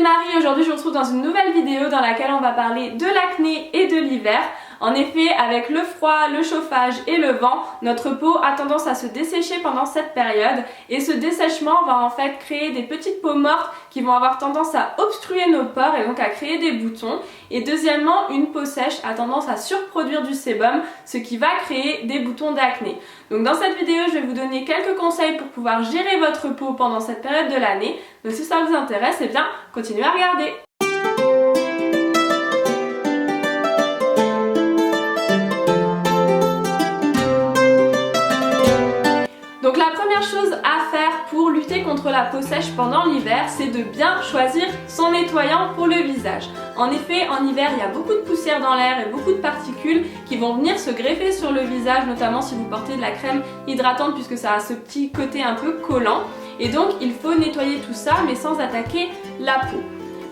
Marie, aujourd'hui je vous retrouve dans une nouvelle vidéo dans laquelle on va parler de l'acné et de l'hiver. En effet, avec le froid, le chauffage et le vent, notre peau a tendance à se dessécher pendant cette période et ce dessèchement va en fait créer des petites peaux mortes qui vont avoir tendance à obstruer nos pores et donc à créer des boutons. Et deuxièmement, une peau sèche a tendance à surproduire du sébum, ce qui va créer des boutons d'acné. Donc dans cette vidéo, je vais vous donner quelques conseils pour pouvoir gérer votre peau pendant cette période de l'année. Donc si ça vous intéresse, eh bien, continuez à regarder. Donc la première chose à faire pour lutter contre la peau sèche pendant l'hiver, c'est de bien choisir son nettoyant pour le visage. En effet, en hiver, il y a beaucoup de poussière dans l'air et beaucoup de particules qui vont venir se greffer sur le visage, notamment si vous portez de la crème hydratante puisque ça a ce petit côté un peu collant. Et donc, il faut nettoyer tout ça mais sans attaquer la peau.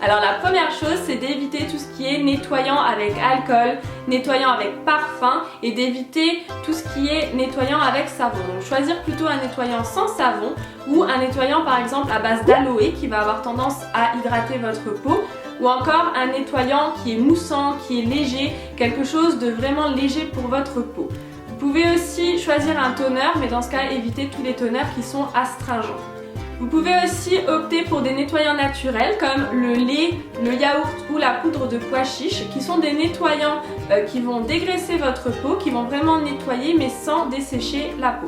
Alors la première chose, c'est d'éviter tout ce qui est nettoyant avec alcool, nettoyant avec parfum et d'éviter tout ce qui est nettoyant avec savon. Donc choisir plutôt un nettoyant sans savon ou un nettoyant par exemple à base d'aloe qui va avoir tendance à hydrater votre peau, ou encore un nettoyant qui est moussant, qui est léger, quelque chose de vraiment léger pour votre peau. Vous pouvez aussi choisir un toner, mais dans ce cas, évitez tous les toners qui sont astringents. Vous pouvez aussi opter pour des nettoyants naturels comme le lait, le yaourt ou la poudre de pois chiche qui sont des nettoyants qui vont dégraisser votre peau, qui vont vraiment nettoyer mais sans dessécher la peau.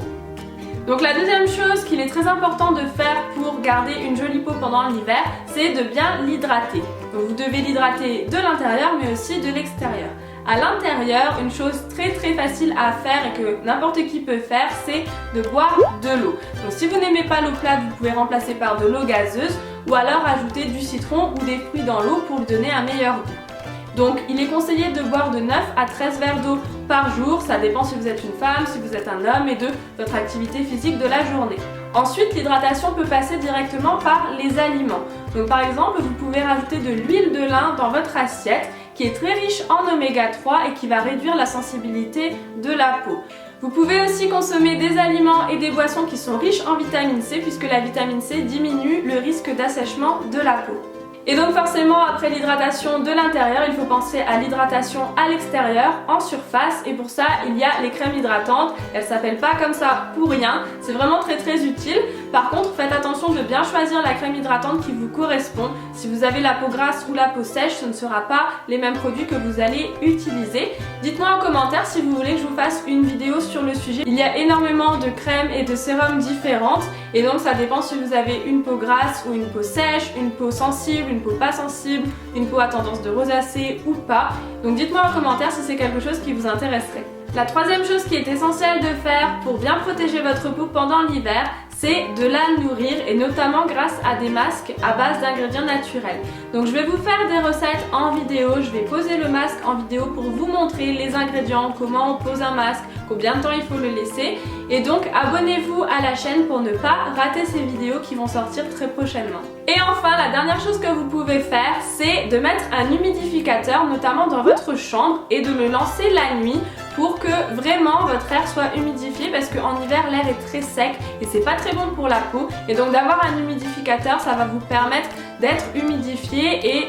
Donc la deuxième chose qu'il est très important de faire pour garder une jolie peau pendant l'hiver, c'est de bien l'hydrater. Donc vous devez l'hydrater de l'intérieur mais aussi de l'extérieur. À l'intérieur, une chose très facile à faire et que n'importe qui peut faire, c'est de boire de l'eau. Donc si vous n'aimez pas l'eau plate, vous pouvez remplacer par de l'eau gazeuse ou alors ajouter du citron ou des fruits dans l'eau pour lui donner un meilleur goût. Donc il est conseillé de boire de 9 à 13 verres d'eau par jour, ça dépend si vous êtes une femme, si vous êtes un homme et de votre activité physique de la journée. Ensuite, l'hydratation peut passer directement par les aliments. Donc par exemple, vous pouvez rajouter de l'huile de lin dans votre assiette qui est très riche en oméga 3 et qui va réduire la sensibilité de la peau. Vous pouvez aussi consommer des aliments et des boissons qui sont riches en vitamine C puisque la vitamine C diminue le risque d'assèchement de la peau. Et donc forcément, après l'hydratation de l'intérieur, il faut penser à l'hydratation à l'extérieur, en surface. Et pour ça, il y a les crèmes hydratantes. Elles ne s'appellent pas comme ça pour rien. C'est vraiment très utile. Par contre, faites attention de bien choisir la crème hydratante qui vous correspond. Si vous avez la peau grasse ou la peau sèche, ce ne sera pas les mêmes produits que vous allez utiliser. Dites-moi en commentaire si vous voulez que je vous fasse une vidéo sur le sujet. Il y a énormément de crèmes et de sérums différentes. Et donc ça dépend si vous avez une peau grasse ou une peau sèche, une peau sensible, une peau pas sensible, une peau à tendance de rosacée ou pas. Donc dites-moi en commentaire si c'est quelque chose qui vous intéresserait. La troisième chose qui est essentielle de faire pour bien protéger votre peau pendant l'hiver, c'est de la nourrir et notamment grâce à des masques à base d'ingrédients naturels. Donc je vais vous faire des recettes en vidéo, je vais poser le masque en vidéo pour vous montrer les ingrédients, comment on pose un masque, combien de temps il faut le laisser. Et donc abonnez-vous à la chaîne pour ne pas rater ces vidéos qui vont sortir très prochainement. Et enfin, la dernière chose que vous pouvez faire, c'est de mettre un humidificateur, notamment dans votre chambre, et de le lancer la nuit pour que vraiment votre air soit humidifié parce qu'en hiver l'air est très sec et c'est pas très bon pour la peau. Et donc d'avoir un humidificateur, ça va vous permettre d'être humidifié et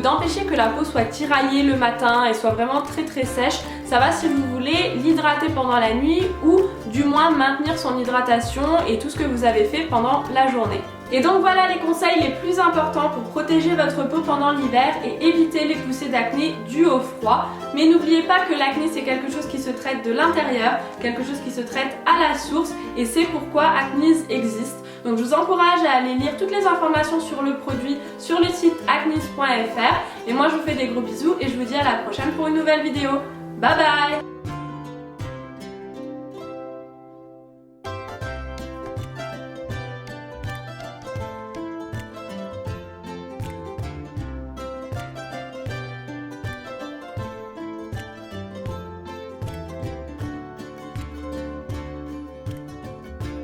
d'empêcher que la peau soit tiraillée le matin et soit vraiment très sèche. Ça va si vous voulez l'hydrater pendant la nuit ou du moins maintenir son hydratation et tout ce que vous avez fait pendant la journée. Et donc voilà les conseils les plus importants pour protéger votre peau pendant l'hiver et éviter les poussées d'acné dues au froid. Mais n'oubliez pas que l'acné c'est quelque chose qui se traite de l'intérieur, quelque chose qui se traite à la source et c'est pourquoi Acnease existe. Donc je vous encourage à aller lire toutes les informations sur le produit sur le site acnease.fr. Et moi je vous fais des gros bisous et je vous dis à la prochaine pour une nouvelle vidéo. Bye bye!